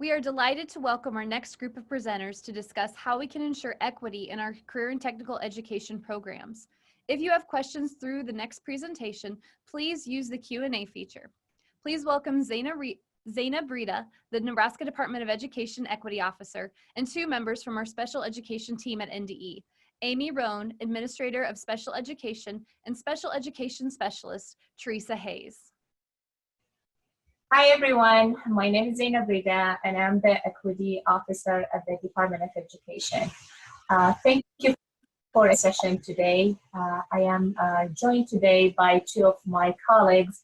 We are delighted to welcome our next group of presenters to discuss how we can ensure equity in our career and technical education programs. If you have questions through the next presentation, please use the Q&A feature. Please welcome Zainab Rida, the Nebraska Department of Education Equity Officer, and two members from our special education team at NDE, Amy Rhone, Administrator of Special Education, and Special Education Specialist, Theresa Hayes. Hi everyone, my name is Zainab Rida and I'm the Equity Officer at the Department of Education. Thank you for a session today. I am joined today by two of my colleagues,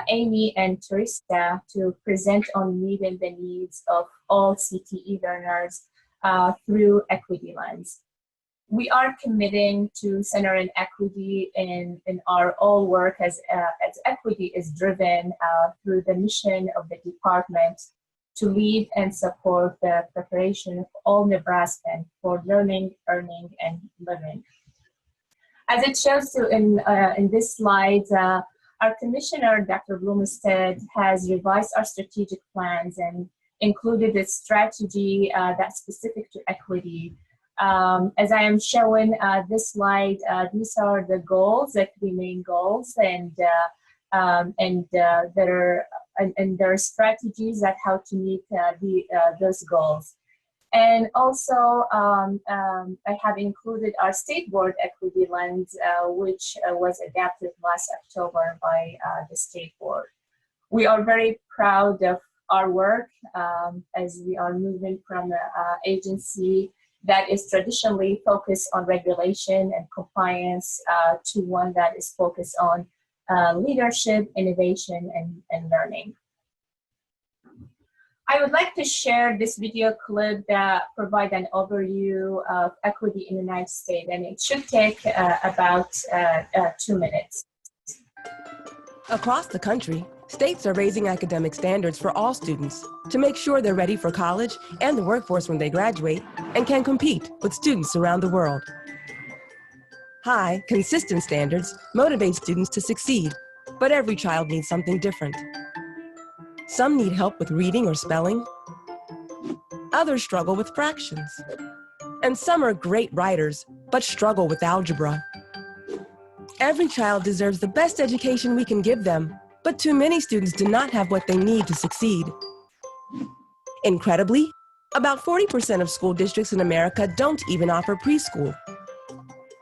Amy and Theresa, to present on meeting the needs of all CTE learners through equity lens. We are committing to centering equity in our all work as equity is driven through the mission of the department to lead and support the preparation of all Nebraskans for learning, earning, and living. As it shows in this slide, our commissioner, Dr. Blumstead, has revised our strategic plans and included a strategy that's specific to equity. As I am showing this slide, these are the goals, the three main goals, and there are strategies that how to meet those goals. And also, I have included our state board equity lens, which was adapted last October by the state board. We are very proud of our work as we are moving from an agency that is traditionally focused on regulation and compliance to one that is focused on leadership, innovation, and learning. I would like to share this video clip that provides an overview of equity in the United States, and it should take about 2 minutes. Across the country, states are raising academic standards for all students to make sure they're ready for college and the workforce when they graduate and can compete with students around the world. High, consistent standards motivate students to succeed, but every child needs something different. Some need help with reading or spelling. Others struggle with fractions. And some are great writers, but struggle with algebra. Every child deserves the best education we can give them, but too many students do not have what they need to succeed. Incredibly, about 40% of school districts in America don't even offer preschool.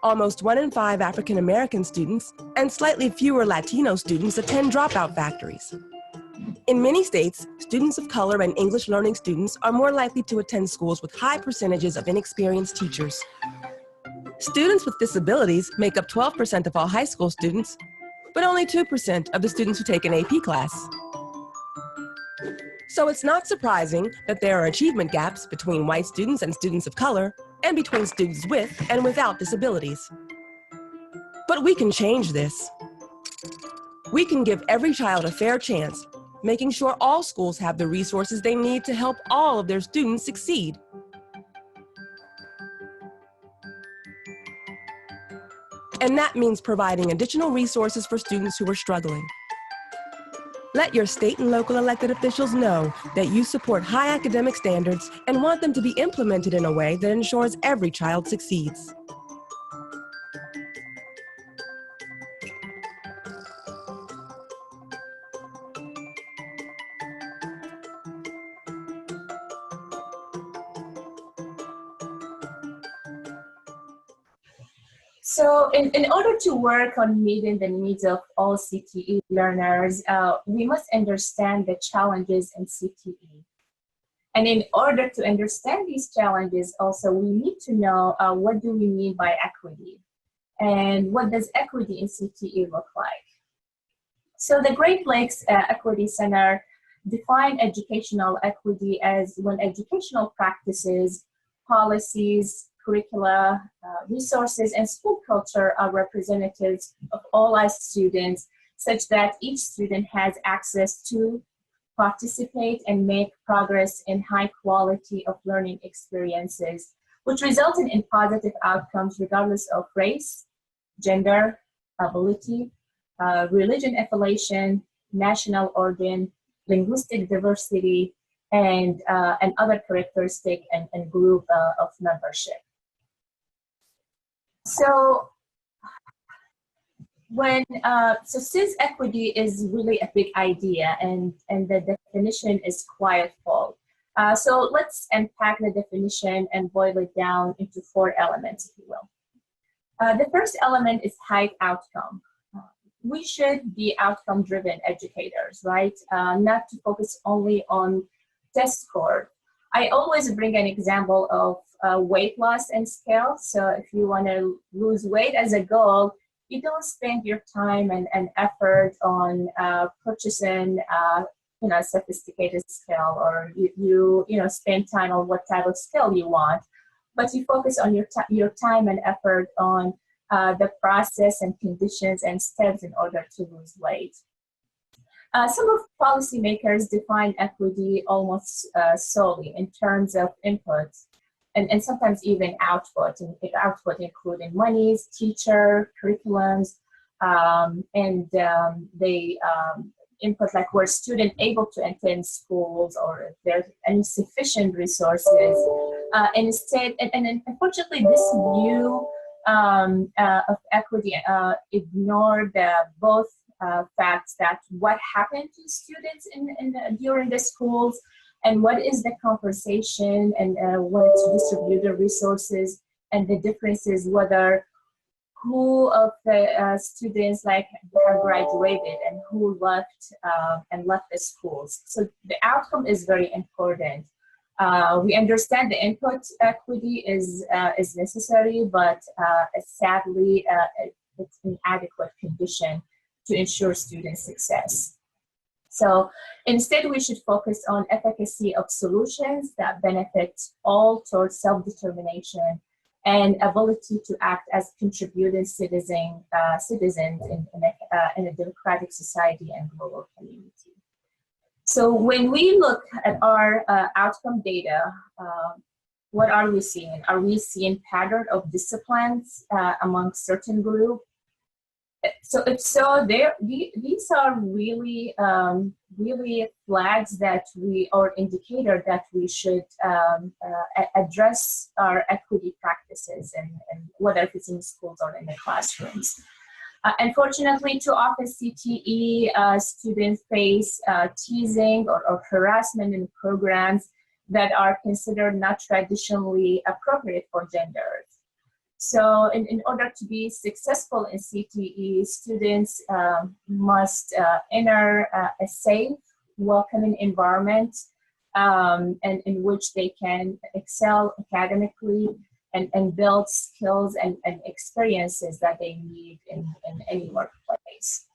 Almost 1 in 5 African American students and slightly fewer Latino students attend dropout factories. In many states, students of color and English learning students are more likely to attend schools with high percentages of inexperienced teachers. Students with disabilities make up 12% of all high school students, but only 2% of the students who take an AP class. So it's not surprising that there are achievement gaps between white students and students of color, and between students with and without disabilities. But we can change this. We can give every child a fair chance, making sure all schools have the resources they need to help all of their students succeed. And that means providing additional resources for students who are struggling. Let your state and local elected officials know that you support high academic standards and want them to be implemented in a way that ensures every child succeeds. So in order to work on meeting the needs of all CTE learners, we must understand the challenges in CTE. And in order to understand these challenges also, we need to know what do we mean by equity and what does equity in CTE look like. So the Great Lakes Equity Center define educational equity as when educational practices, policies, curricula, resources, and school culture are representatives of all our students, such that each student has access to participate and make progress in high quality of learning experiences, which resulted in positive outcomes regardless of race, gender, ability, religion affiliation, national origin, linguistic diversity, and other characteristic and group of membership. So since equity is really a big idea and the definition is quite full, so let's unpack the definition and boil it down into 4 elements, if you will. The first element is high outcome. We should be outcome-driven educators, right? Not to focus only on test score. I always bring an example of weight loss and scale. So if you want to lose weight as a goal, you don't spend your time and effort on purchasing a sophisticated scale, or you spend time on what type of scale you want, but you focus on your time and effort on the process and conditions and steps in order to lose weight. Some of policymakers define equity almost solely in terms of input and sometimes even output including monies, teacher, curriculums, and they input like were students able to attend schools or if there's any sufficient resources. Instead, and unfortunately, this view of equity ignored both facts that what happened to students during the schools and what is the compensation and what to distribute the resources, and the differences whether who of the students like have graduated and who left the schools. So the outcome is very important. We understand the input equity is necessary, but sadly it's an inadequate condition to ensure student success. So instead, we should focus on efficacy of solutions that benefit all towards self-determination and ability to act as contributing citizens in a democratic society and global community. So when we look at our outcome data, what are we seeing? Are we seeing pattern of disciplines among certain groups? So if so, these are really flags that or indicator that we should address our equity practices and whether it's in schools or in the classrooms. Unfortunately, too often CTE students face teasing or harassment in programs that are considered not traditionally appropriate for genders. So in order to be successful in CTE, students must enter a safe, welcoming environment and in which they can excel academically and build skills and experiences that they need in any workplace.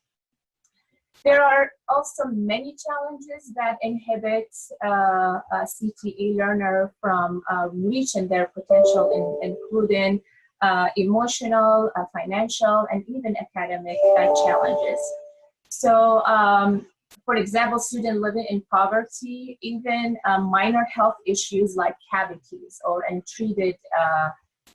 There are also many challenges that inhibit a CTE learner from reaching their potential, including emotional, financial, and even academic challenges. So, for example, students living in poverty, even minor health issues like cavities or untreated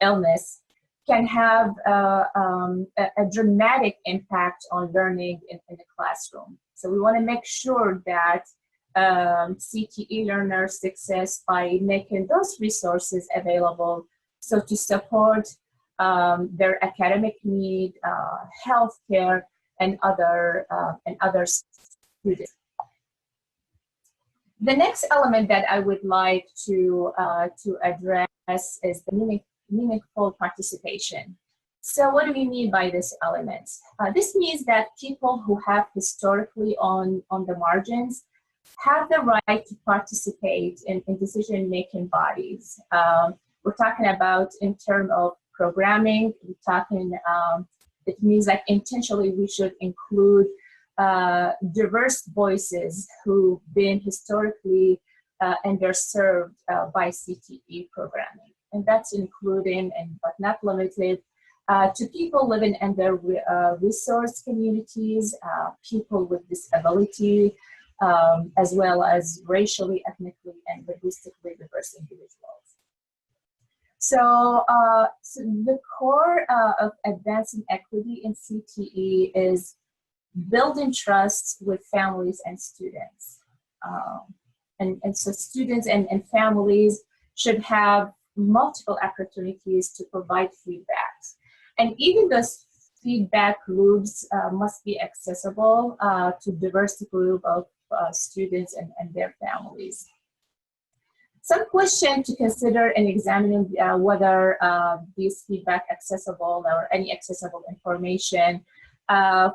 illness can have a dramatic impact on learning in the classroom. So we want to make sure that CTE learners success by making those resources available, so to support their academic need, healthcare, and other students. The next element that I would like to address is the meaningful participation. So what do we mean by this element? This means that people who have historically on the margins have the right to participate in decision-making bodies. We're talking about in terms of programming, we're talking, it means like intentionally we should include diverse voices who've been historically underserved by CTE programming. And that's including, but not limited, to people living under resource communities, people with disability, as well as racially, ethnically, and linguistically diverse individuals. So, so the core of advancing equity in CTE is building trust with families and students. And so students and families should have multiple opportunities to provide feedbacks. And even those feedback loops must be accessible to diverse group of students and their families. Some questions to consider in examining whether these feedback accessible or any accessible information.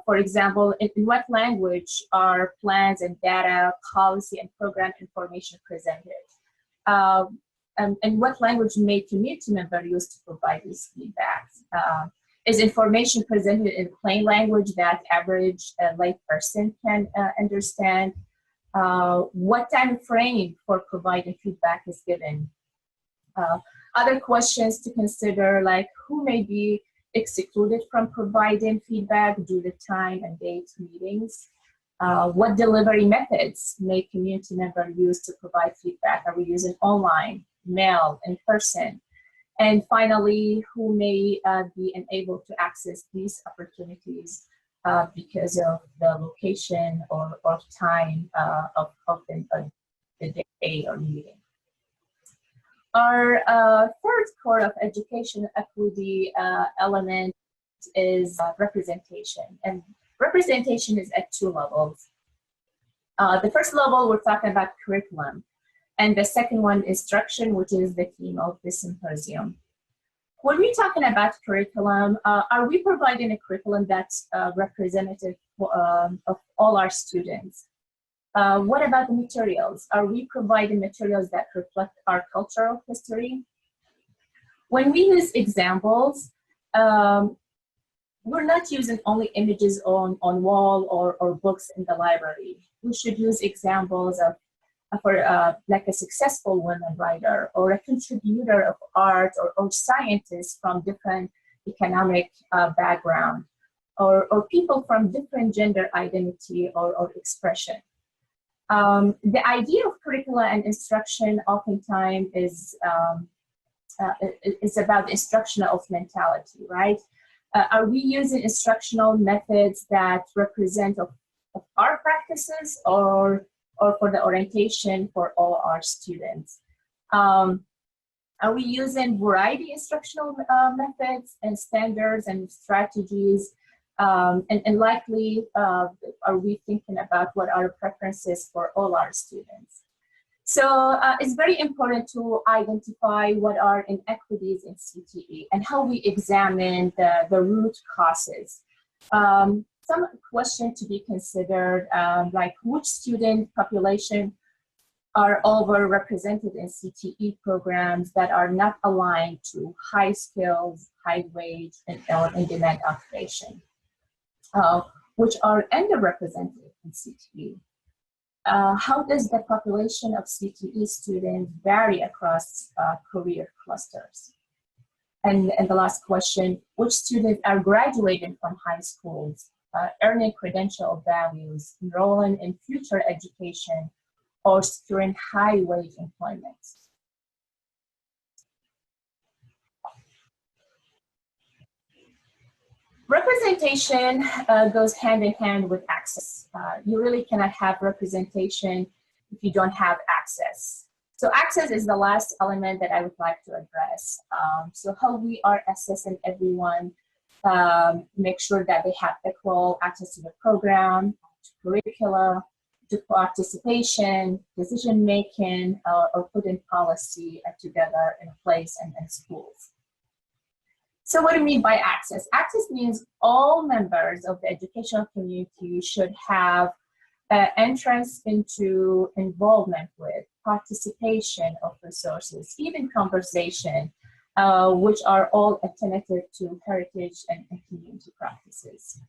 For example, in what language are plans and data, policy and program information presented? And what language may community member use to provide these feedbacks? Is information presented in plain language that average lay person can understand? What time frame for providing feedback is given? Other questions to consider, like who may be excluded from providing feedback due to time and date meetings? What delivery methods may community member use to provide feedback? Are we using online, mail, in person? And finally, who may be unable to access these opportunities because of the location or time of the day or meeting. Our third core of education equity element is representation. And representation is at two levels. The first level, we're talking about curriculum. And the second one, instruction, which is the theme of this symposium. When we're talking about curriculum, are we providing a curriculum that's representative of all our students? What about the materials? Are we providing materials that reflect our cultural history? When we use examples, we're not using only images on wall or books in the library. We should use examples of like a successful women writer or a contributor of art or scientists from different economic background or people from different gender identity or expression. The idea of curricula and instruction oftentimes is about instructional mentality, right? Are we using instructional methods that represent of our practices or for the orientation for all our students? Are we using variety instructional methods and standards and strategies? And likely, are we thinking about what are preferences for all our students? So it's very important to identify what are inequities in CTE and how we examine the root causes. Some questions to be considered, like which student population are overrepresented in CTE programs that are not aligned to high skills, high wage, or in-demand occupation, which are underrepresented in CTE. How does the population of CTE students vary across career clusters? And the last question, which students are graduating from high schools, earning credential values, enrolling in future education, or securing high wage employment? Representation goes hand in hand with access. You really cannot have representation if you don't have access. So access is the last element that I would like to address. So how we are assessing everyone, make sure that they have equal access to the program, to curricula, to participation, decision making, or putting policy together in place and schools. So what do you mean by access? Access means all members of the educational community should have entrance into, involvement with, participation of resources, even conversation, which are all alternative to heritage and community practices.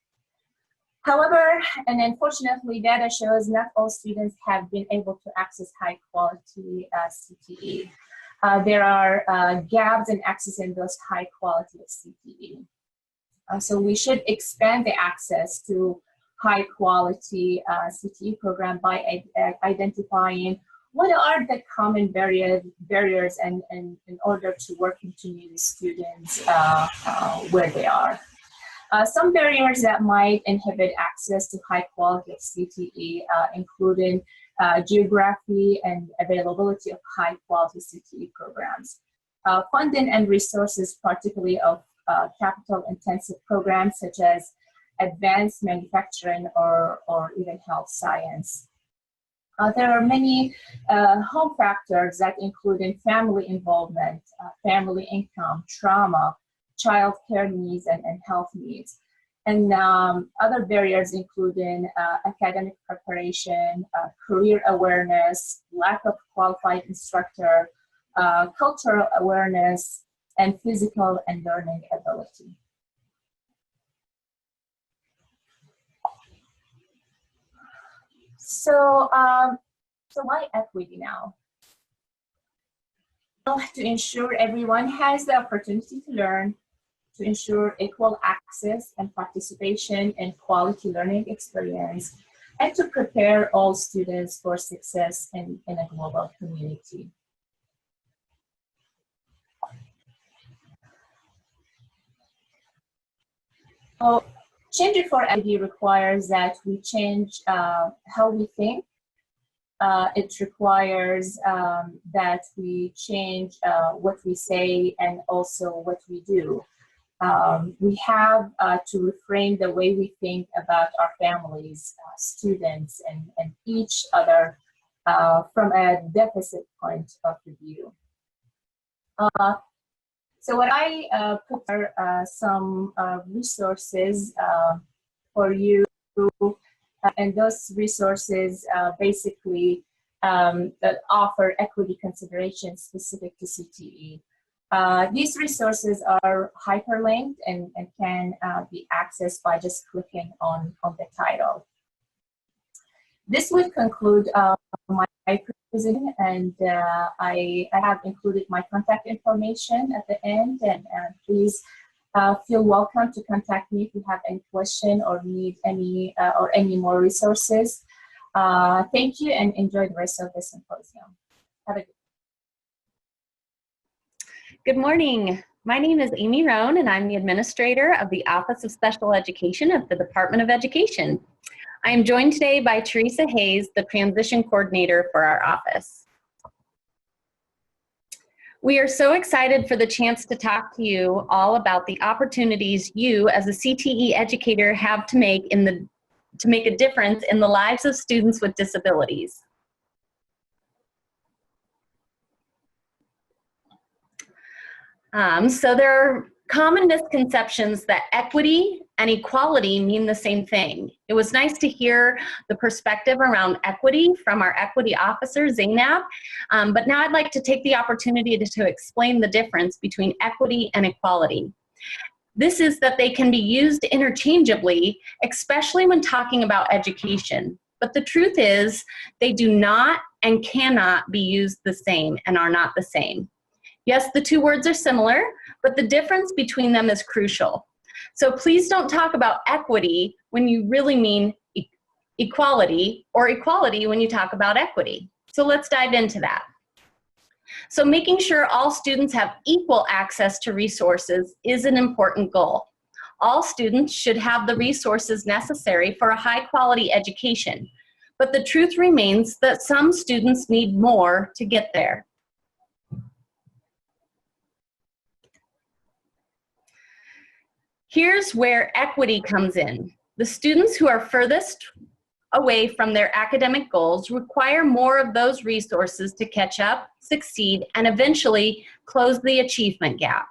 However, and unfortunately, data shows not all students have been able to access high quality CTE. There are gaps in accessing those high quality of CTE. So we should expand the access to high quality CTE program by identifying what are the common barriers and in order to work into new students where they are. Some barriers that might inhibit access to high quality of CTE, including geography, and availability of high-quality CTE programs. Funding and resources, particularly of capital-intensive programs such as advanced manufacturing or even health science. There are many home factors that include family involvement, family income, trauma, child care needs, and health needs. And other barriers including academic preparation, career awareness, lack of qualified instructor, cultural awareness, and physical and learning ability. So why equity now? Well, to ensure everyone has the opportunity to learn, to ensure equal access and participation in quality learning experience, and to prepare all students for success in a global community. So, changing for equity requires that we change how we think. It requires that we change what we say and also what we do. We have to reframe the way we think about our families, students, and each other from a deficit point of view. So what I put are some resources for you, and those resources basically that offer equity considerations specific to CTE. These resources are hyperlinked and can be accessed by just clicking on the title. This would conclude my presentation, and I have included my contact information at the end, and please feel welcome to contact me if you have any question or need any more resources. Thank you, and enjoy the rest of the symposium. Have a Good morning. My name is Amy Rhone, and I'm the administrator of the Office of Special Education at the Department of Education. I am joined today by Theresa Hayes, the transition coordinator for our office. We are so excited for the chance to talk to you all about the opportunities you as a CTE educator have to make a difference in the lives of students with disabilities. So there are common misconceptions that equity and equality mean the same thing. It was nice to hear the perspective around equity from our equity officer, Zainab, but now I'd like to take the opportunity to explain the difference between equity and equality. This is that they can be used interchangeably, especially when talking about education. But the truth is, they do not and cannot be used the same and are not the same. Yes, the two words are similar, but the difference between them is crucial. So please don't talk about equity when you really mean equality, or equality when you talk about equity. So let's dive into that. So making sure all students have equal access to resources is an important goal. All students should have the resources necessary for a high-quality education, but the truth remains that some students need more to get there. Here's where equity comes in. The students who are furthest away from their academic goals require more of those resources to catch up, succeed, and eventually close the achievement gap.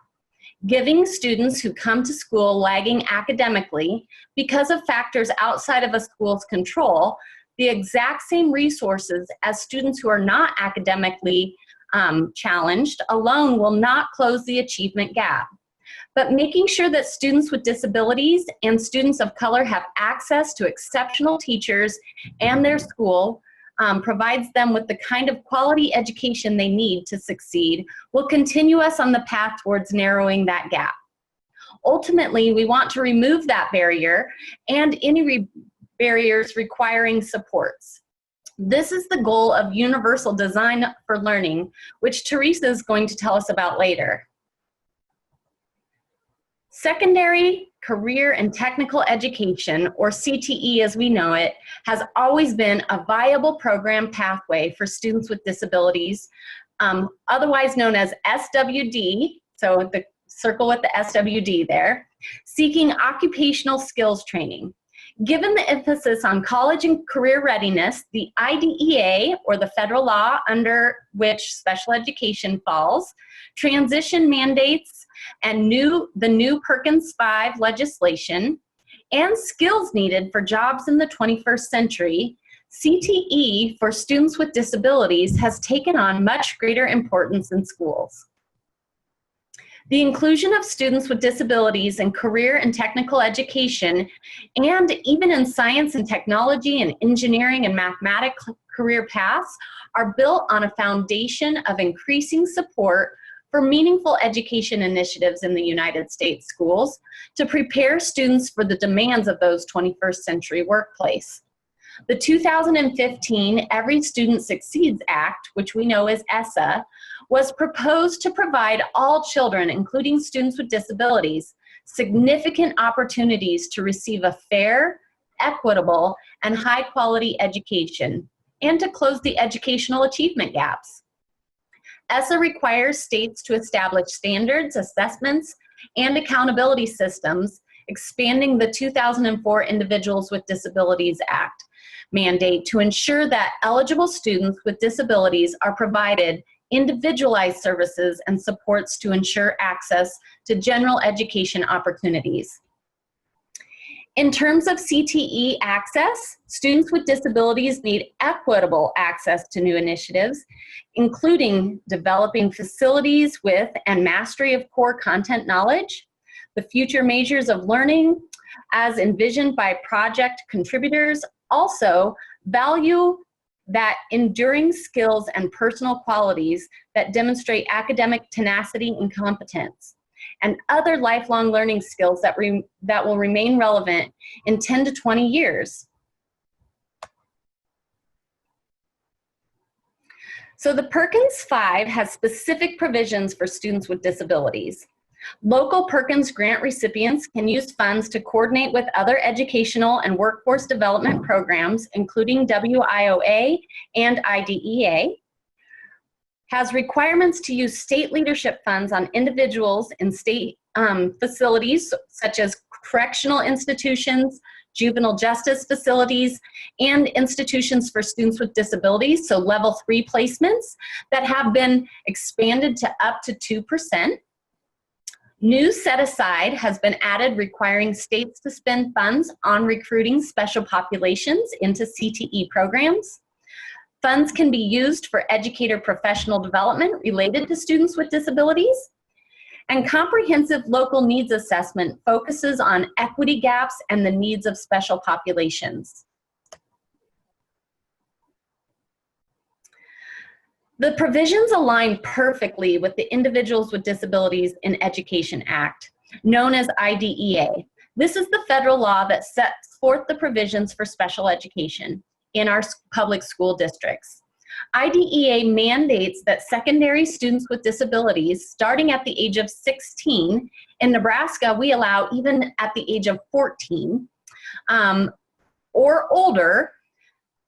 Giving students who come to school lagging academically because of factors outside of a school's control the exact same resources as students who are not academically challenged alone will not close the achievement gap. But making sure that students with disabilities and students of color have access to exceptional teachers and their school provides them with the kind of quality education they need to succeed will continue us on the path towards narrowing that gap. Ultimately, we want to remove that barrier and any barriers requiring supports. This is the goal of universal design for learning, which Theresa is going to tell us about later. Secondary, career, and technical education, or CTE as we know it, has always been a viable program pathway for students with disabilities, otherwise known as SWD, so the circle with the SWD there, seeking occupational skills training. Given the emphasis on college and career readiness, the IDEA, or the federal law under which special education falls, transition mandates, and the new Perkins 5 legislation, and skills needed for jobs in the 21st century, CTE for students with disabilities has taken on much greater importance in schools. The inclusion of students with disabilities in career and technical education, and even in science and technology and engineering and mathematics career paths, are built on a foundation of increasing support for meaningful education initiatives in the United States schools to prepare students for the demands of those 21st century workplace. The 2015 Every Student Succeeds Act, which we know as ESSA, was proposed to provide all children, including students with disabilities, significant opportunities to receive a fair, equitable, and high-quality education, and to close the educational achievement gaps. ESSA requires states to establish standards, assessments, and accountability systems, expanding the 2004 Individuals with Disabilities Act mandate to ensure that eligible students with disabilities are provided individualized services and supports to ensure access to general education opportunities. In terms of CTE access, students with disabilities need equitable access to new initiatives, including developing facilities with and mastery of core content knowledge, the future measures of learning as envisioned by project contributors, also value that enduring skills and personal qualities that demonstrate academic tenacity and competence, and other lifelong learning skills that will remain relevant in 10 to 20 years. So the Perkins 5 has specific provisions for students with disabilities. Local Perkins grant recipients can use funds to coordinate with other educational and workforce development programs, including WIOA and IDEA, has requirements to use state leadership funds on individuals in state facilities such as correctional institutions, juvenile justice facilities, and institutions for students with disabilities, so level 3 placements that have been expanded to up to 2%. New set-aside has been added requiring states to spend funds on recruiting special populations into CTE programs. Funds can be used for educator professional development related to students with disabilities. And comprehensive local needs assessment focuses on equity gaps and the needs of special populations. The provisions align perfectly with the Individuals with Disabilities in Education Act, known as IDEA. This is the federal law that sets forth the provisions for special education in our public school districts. IDEA mandates that secondary students with disabilities, starting at the age of 16, in Nebraska we allow even at the age of 14 or older,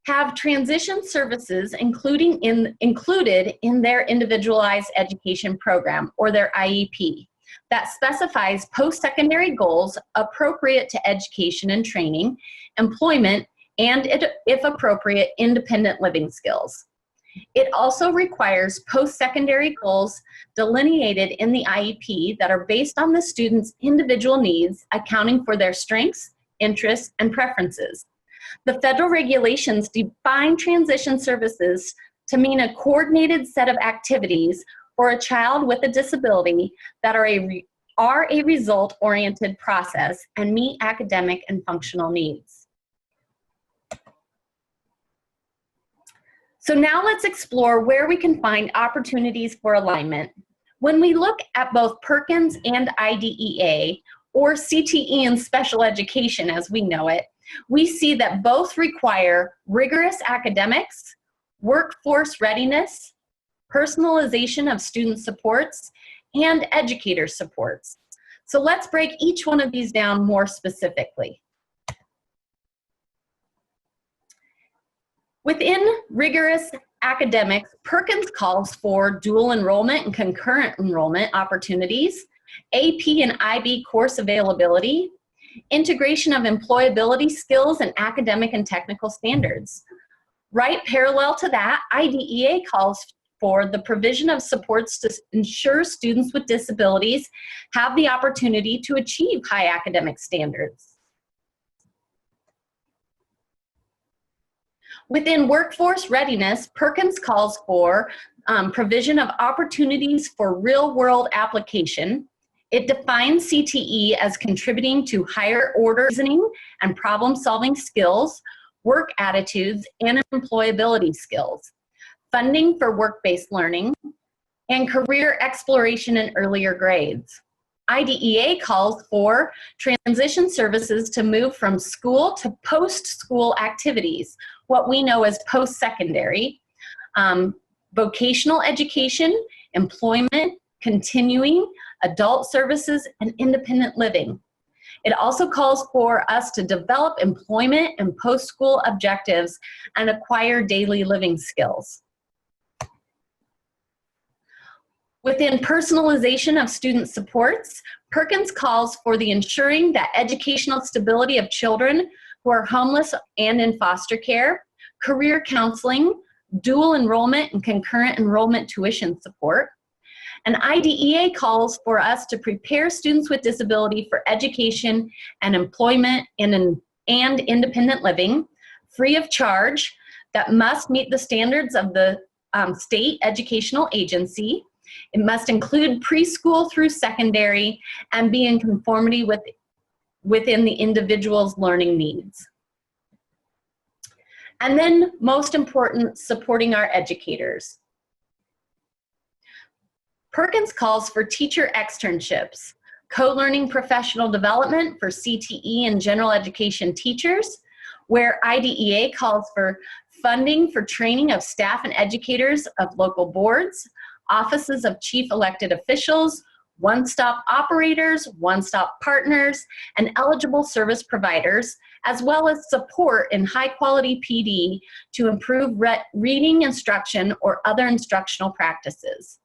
have transition services included in their individualized education program, or their IEP, that specifies post-secondary goals appropriate to education and training, employment, and, if appropriate, independent living skills. It also requires post-secondary goals delineated in the IEP that are based on the student's individual needs, accounting for their strengths, interests, and preferences. The federal regulations define transition services to mean a coordinated set of activities for a child with a disability that are a result-oriented process and meet academic and functional needs. So now let's explore where we can find opportunities for alignment. When we look at both Perkins and IDEA, or CTE and special education as we know it, we see that both require rigorous academics, workforce readiness, personalization of student supports, and educator supports. So let's break each one of these down more specifically. Within rigorous academics, Perkins calls for dual enrollment and concurrent enrollment opportunities, AP and IB course availability, integration of employability skills and academic and technical standards. Right parallel to that, IDEA calls for the provision of supports to ensure students with disabilities have the opportunity to achieve high academic standards. Within workforce readiness, Perkins calls for provision of opportunities for real-world application. It defines CTE as contributing to higher order reasoning and problem-solving skills, work attitudes, and employability skills, funding for work-based learning, and career exploration in earlier grades. IDEA calls for transition services to move from school to post-school activities, what we know as post-secondary, vocational education, employment, continuing, adult services, and independent living. It also calls for us to develop employment and post-school objectives and acquire daily living skills. Within personalization of student supports, Perkins calls for the ensuring that educational stability of children who are homeless and in foster care, career counseling, dual enrollment and concurrent enrollment tuition support. And IDEA calls for us to prepare students with disability for education and employment and independent living, free of charge, that must meet the standards of the state educational agency. It must include preschool through secondary and be in conformity within the individual's learning needs. And then, most important, supporting our educators. Perkins calls for teacher externships, co-learning professional development for CTE and general education teachers, where IDEA calls for funding for training of staff and educators of local boards, offices of chief elected officials, one-stop operators, one-stop partners, and eligible service providers, as well as support in high-quality PD to improve reading instruction or other instructional practices.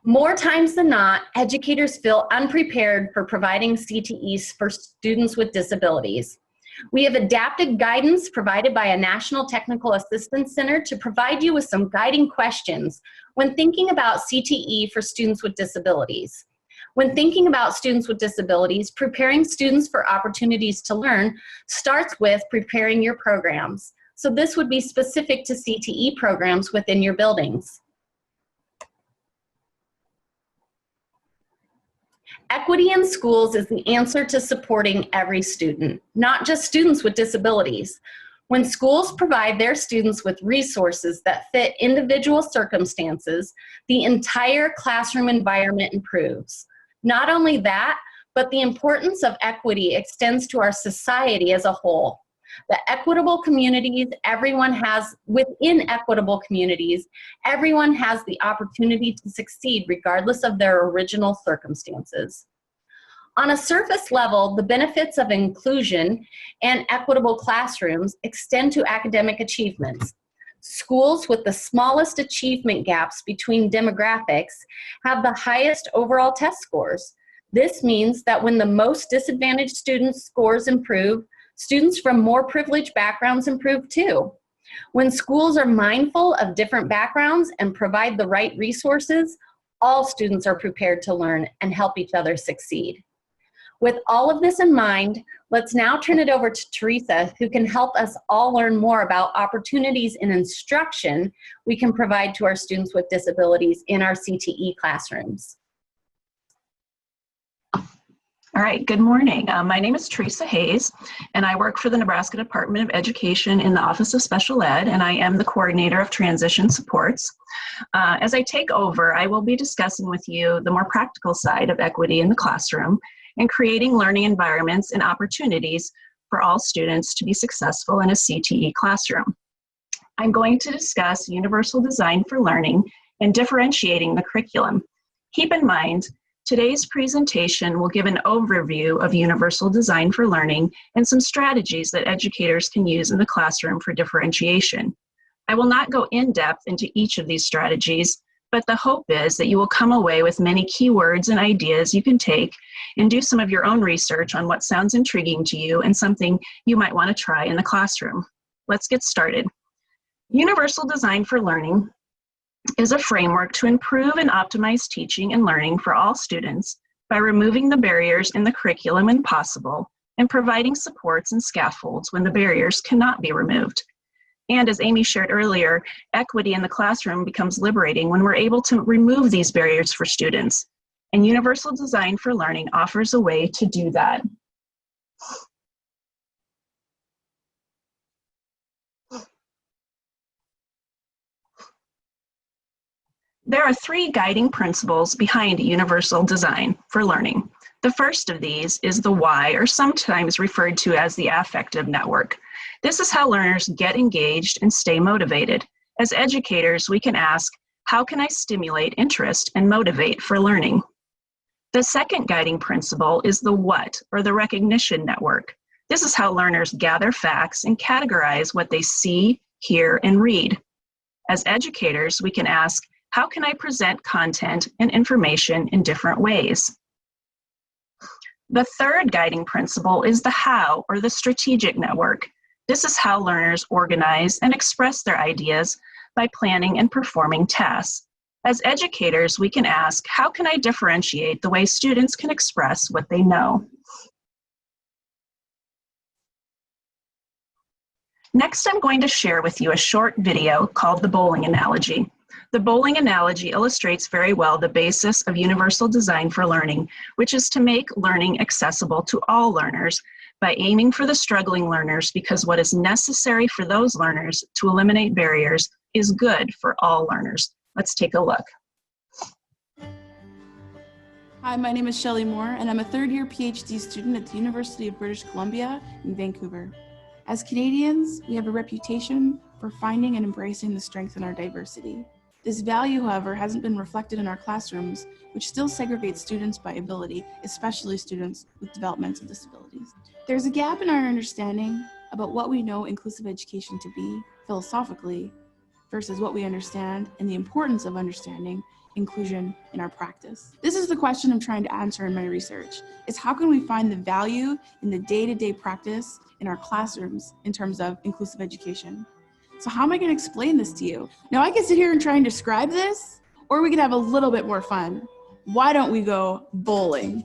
More times than not, educators feel unprepared for providing CTEs for students with disabilities. We have adapted guidance provided by a National Technical Assistance Center to provide you with some guiding questions when thinking about CTE for students with disabilities. When thinking about students with disabilities, preparing students for opportunities to learn starts with preparing your programs. So this would be specific to CTE programs within your buildings. Equity in schools is the answer to supporting every student, not just students with disabilities. When schools provide their students with resources that fit individual circumstances, the entire classroom environment improves. Not only that, but the importance of equity extends to our society as a whole. The equitable communities everyone has, within equitable communities, everyone has the opportunity to succeed regardless of their original circumstances. On a surface level, the benefits of inclusion and equitable classrooms extend to academic achievements. Schools with the smallest achievement gaps between demographics have the highest overall test scores. This means that when the most disadvantaged students' scores improve, students from more privileged backgrounds improve too. When schools are mindful of different backgrounds and provide the right resources, all students are prepared to learn and help each other succeed. With all of this in mind, let's now turn it over to Theresa, who can help us all learn more about opportunities in instruction we can provide to our students with disabilities in our CTE classrooms. All right, good morning. My name is Theresa Hayes, and I work for the Nebraska Department of Education in the Office of Special Ed, and I am the coordinator of transition supports. As I take over, I will be discussing with you the more practical side of equity in the classroom and creating learning environments and opportunities for all students to be successful in a CTE classroom. I'm going to discuss universal design for learning and differentiating the curriculum. Keep in mind, today's presentation will give an overview of universal design for learning and some strategies that educators can use in the classroom for differentiation. I will not go in depth into each of these strategies, but the hope is that you will come away with many keywords and ideas you can take and do some of your own research on what sounds intriguing to you and something you might want to try in the classroom. Let's get started. Universal design for learning is a framework to improve and optimize teaching and learning for all students by removing the barriers in the curriculum when possible and providing supports and scaffolds when the barriers cannot be removed. And as Amy shared earlier, equity in the classroom becomes liberating when we're able to remove these barriers for students. And universal design for learning offers a way to do that. There are three guiding principles behind universal design for learning. The first of these is the why, or sometimes referred to as the affective network. This is how learners get engaged and stay motivated. As educators, we can ask, how can I stimulate interest and motivate for learning? The second guiding principle is the what, or the recognition network. This is how learners gather facts and categorize what they see, hear, and read. As educators, we can ask, how can I present content and information in different ways? The third guiding principle is the how, or the strategic network. This is how learners organize and express their ideas by planning and performing tasks. As educators, we can ask, how can I differentiate the way students can express what they know? Next, I'm going to share with you a short video called The Bowling Analogy. The bowling analogy illustrates very well the basis of universal design for learning, which is to make learning accessible to all learners by aiming for the struggling learners, because what is necessary for those learners to eliminate barriers is good for all learners. Let's take a look. Hi, my name is Shelley Moore, and I'm a third-year PhD student at the University of British Columbia in Vancouver. As Canadians, we have a reputation for finding and embracing the strength in our diversity. This value, however, hasn't been reflected in our classrooms, which still segregates students by ability, especially students with developmental disabilities. There's a gap in our understanding about what we know inclusive education to be philosophically versus what we understand and the importance of understanding inclusion in our practice. This is the question I'm trying to answer in my research, is how can we find the value in the day-to-day practice in our classrooms in terms of inclusive education? So how am I going to explain this to you? Now I can sit here and try and describe this, or we can have a little bit more fun. Why don't we go bowling?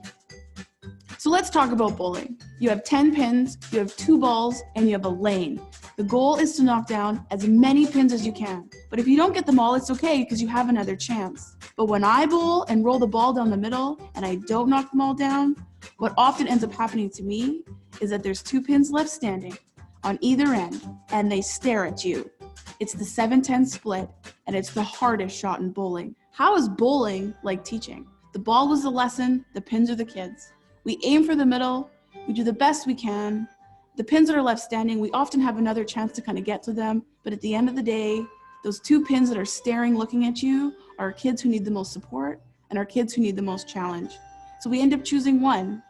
So let's talk about bowling. You have 10 pins, you have 2 balls, and you have a lane. The goal is to knock down as many pins as you can. But if you don't get them all, it's okay because you have another chance. But when I bowl and roll the ball down the middle and I don't knock them all down, what often ends up happening to me is that there's 2 pins left standing on either end, and they stare at you. It's the 7-10 split, and it's the hardest shot in bowling. How is bowling like teaching? The ball was the lesson, the pins are the kids. We aim for the middle, we do the best we can. The pins that are left standing, we often have another chance to kind of get to them, but at the end of the day, those 2 pins that are staring, looking at you, are kids who need the most support and are kids who need the most challenge. So we end up choosing one,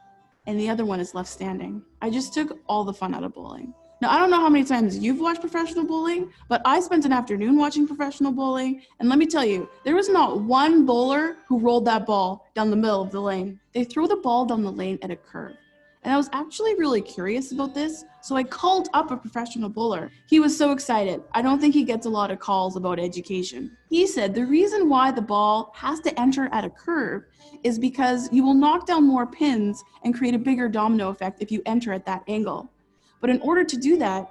and the other one is left standing. I just took all the fun out of bowling. Now, I don't know how many times you've watched professional bowling, but I spent an afternoon watching professional bowling, and let me tell you, there was not one bowler who rolled that ball down the middle of the lane. They throw the ball down the lane at a curve. And I was actually really curious about this, so I called up a professional bowler. He was so excited. I don't think he gets a lot of calls about education. He said the reason why the ball has to enter at a curve is because you will knock down more pins and create a bigger domino effect if you enter at that angle. But in order to do that,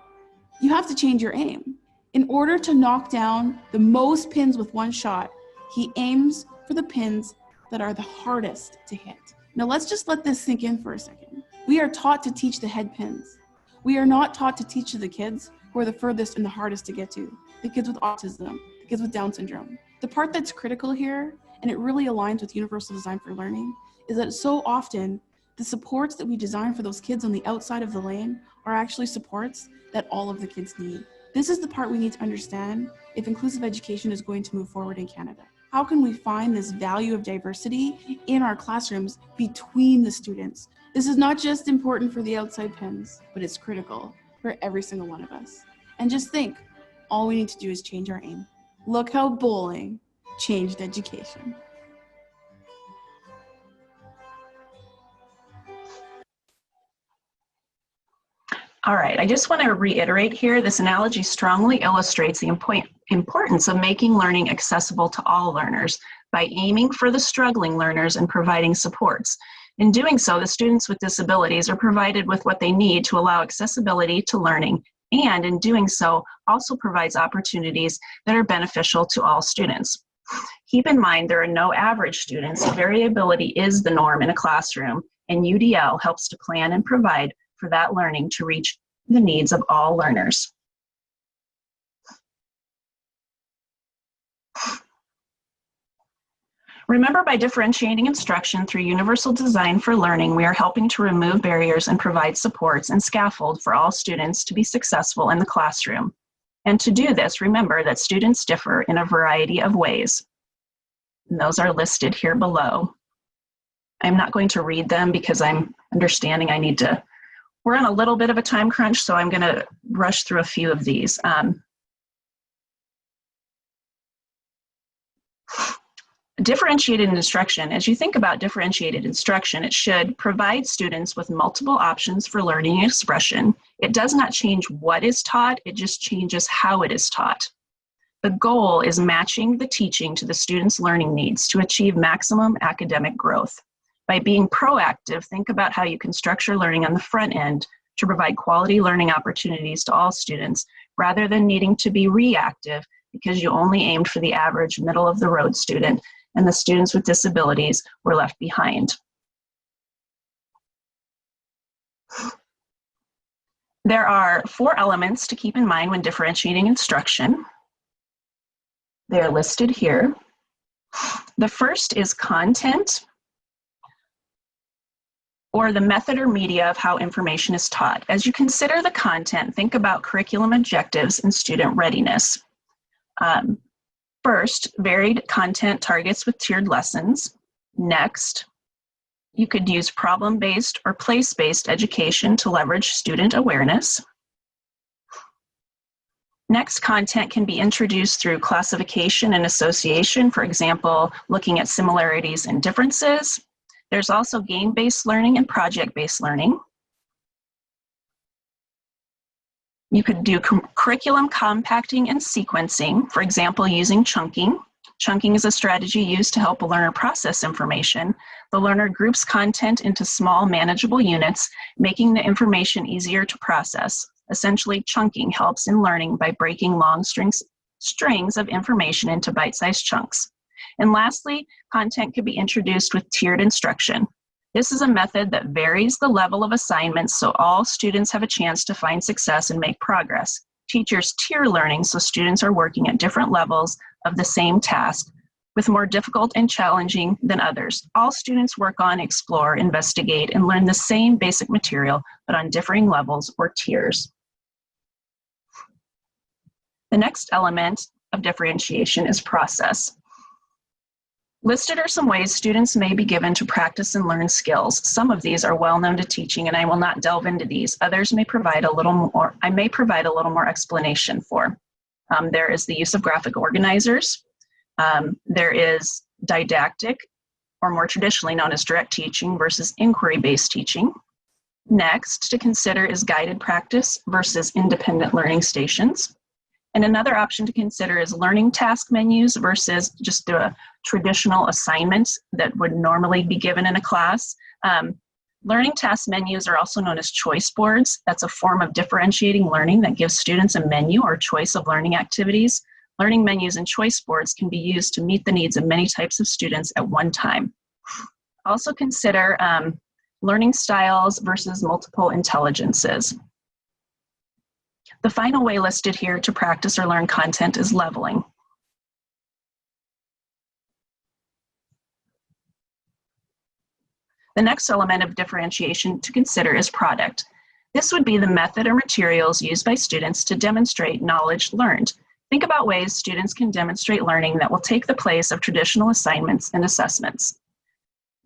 you have to change your aim. In order to knock down the most pins with one shot, he aims for the pins that are the hardest to hit. Now let's just let this sink in for a second. We are taught to teach the head pins. We are not taught to teach to the kids who are the furthest and the hardest to get to, the kids with autism, the kids with Down syndrome. The part that's critical here, and it really aligns with universal design for learning, is that so often the supports that we design for those kids on the outside of the lane are actually supports that all of the kids need. This is the part we need to understand if inclusive education is going to move forward in Canada. How can we find this value of diversity in our classrooms between the students? This is not just important for the outside pins, but it's critical for every single one of us. And just think, all we need to do is change our aim. Look how bowling changed education. All right, I just want to reiterate here, this analogy strongly illustrates the importance of making learning accessible to all learners by aiming for the struggling learners and providing supports. In doing so, the students with disabilities are provided with what they need to allow accessibility to learning, and in doing so, also provides opportunities that are beneficial to all students. Keep in mind, there are no average students. Variability is the norm in a classroom, and UDL helps to plan and provide for that learning to reach the needs of all learners. Remember, by differentiating instruction through universal design for learning, we are helping to remove barriers and provide supports and scaffold for all students to be successful in the classroom. And to do this, remember that students differ in a variety of ways. And those are listed here below. I'm not going to read them because I'm understanding we're on a little bit of a time crunch, so I'm going to rush through a few of these. Differentiated instruction. As you think about differentiated instruction, it should provide students with multiple options for learning and expression. It does not change what is taught, it just changes how it is taught. The goal is matching the teaching to the students' learning needs to achieve maximum academic growth. By being proactive, think about how you can structure learning on the front end to provide quality learning opportunities to all students, rather than needing to be reactive because you only aimed for the average middle-of-the-road student and the students with disabilities were left behind. There are 4 elements to keep in mind when differentiating instruction. They are listed here. The first is content, or the method or media of how information is taught. As you consider the content, think about curriculum objectives and student readiness. First, varied content targets with tiered lessons. Next, you could use problem-based or place-based education to leverage student awareness. Next, content can be introduced through classification and association, for example, looking at similarities and differences. There's also game-based learning and project-based learning. You could do curriculum compacting and sequencing, for example, using chunking. Chunking is a strategy used to help a learner process information. The learner groups content into small, manageable units, making the information easier to process. Essentially, chunking helps in learning by breaking long strings of information into bite-sized chunks. And lastly, content could be introduced with tiered instruction. This is a method that varies the level of assignments so all students have a chance to find success and make progress. Teachers tier learning so students are working at different levels of the same task, with more difficult and challenging than others. All students work on, explore, investigate, and learn the same basic material, but on differing levels or tiers. The next element of differentiation is process. Listed are some ways students may be given to practice and learn skills. Some of these are well known to teaching, and I will not delve into these. Others may provide a little more, I may provide a little more explanation for. There is the use of graphic organizers. There is didactic, or more traditionally known as direct teaching, versus inquiry-based teaching. Next to consider is guided practice versus independent learning stations. And another option to consider is learning task menus versus just a traditional assignment that would normally be given in a class. Learning task menus are also known as choice boards. That's a form of differentiating learning that gives students a menu or choice of learning activities. Learning menus and choice boards can be used to meet the needs of many types of students at one time. Also consider learning styles versus multiple intelligences. The final way listed here to practice or learn content is leveling. The next element of differentiation to consider is product. This would be the method or materials used by students to demonstrate knowledge learned. Think about ways students can demonstrate learning that will take the place of traditional assignments and assessments.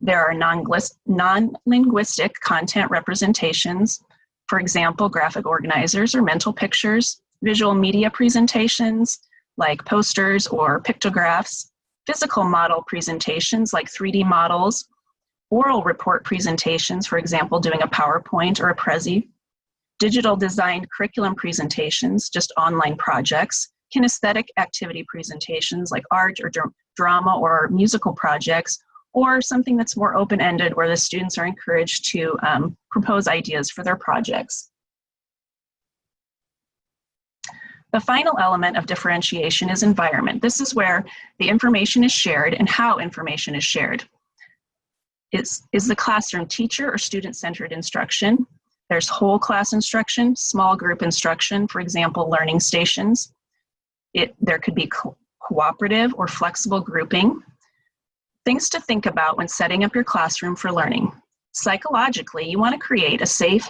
There are non-linguistic content representations, for example, graphic organizers or mental pictures, visual media presentations like posters or pictographs, physical model presentations like 3D models, oral report presentations, for example, doing a PowerPoint or a Prezi, digital designed curriculum presentations, just online projects, kinesthetic activity presentations like art or drama or musical projects, or something that's more open-ended where the students are encouraged to propose ideas for their projects. The final element of differentiation is environment. This is where the information is shared and how information is shared. Is the classroom teacher or student-centered instruction? There's whole class instruction, small group instruction, for example, learning stations. There could be cooperative or flexible grouping. Things to think about when setting up your classroom for learning. Psychologically, you want to create a safe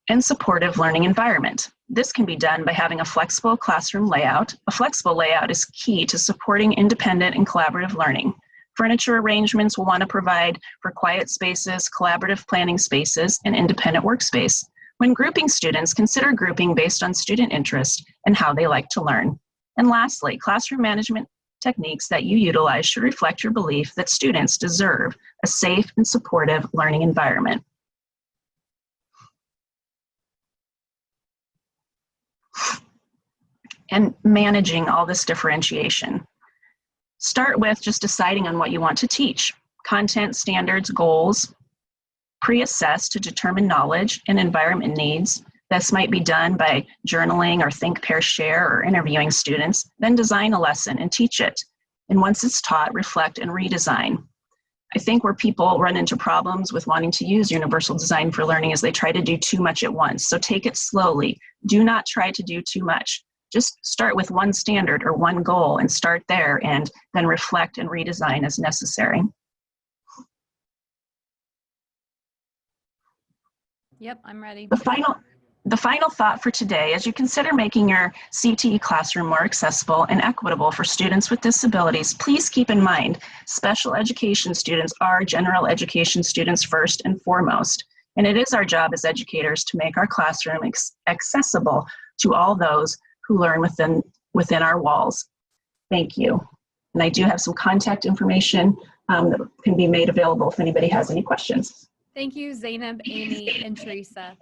and supportive learning environment. This can be done by having a flexible classroom layout. A flexible layout is key to supporting independent and collaborative learning. Furniture arrangements will want to provide for quiet spaces, collaborative planning spaces, and independent workspace. When grouping students, consider grouping based on student interest and how they like to learn. And lastly, classroom management techniques that you utilize should reflect your belief that students deserve a safe and supportive learning environment. And managing all this differentiation. Start with just deciding on what you want to teach. Content, standards, goals. Pre-assess to determine knowledge and environment needs. This might be done by journaling or think, pair, share, or interviewing students. Then design a lesson and teach it. And once it's taught, reflect and redesign. I think where people run into problems with wanting to use universal design for learning is they try to do too much at once. So take it slowly. Do not try to do too much. Just start with one standard or one goal and start there, and then reflect and redesign as necessary. Yep, I'm ready. The final thought for today, as you consider making your CTE classroom more accessible and equitable for students with disabilities, please keep in mind special education students are general education students first and foremost. And it is our job as educators to make our classroom accessible to all those who learn within our walls. Thank you. And I do have some contact information that can be made available if anybody has any questions. Thank you, Zainab, Amy, and Theresa.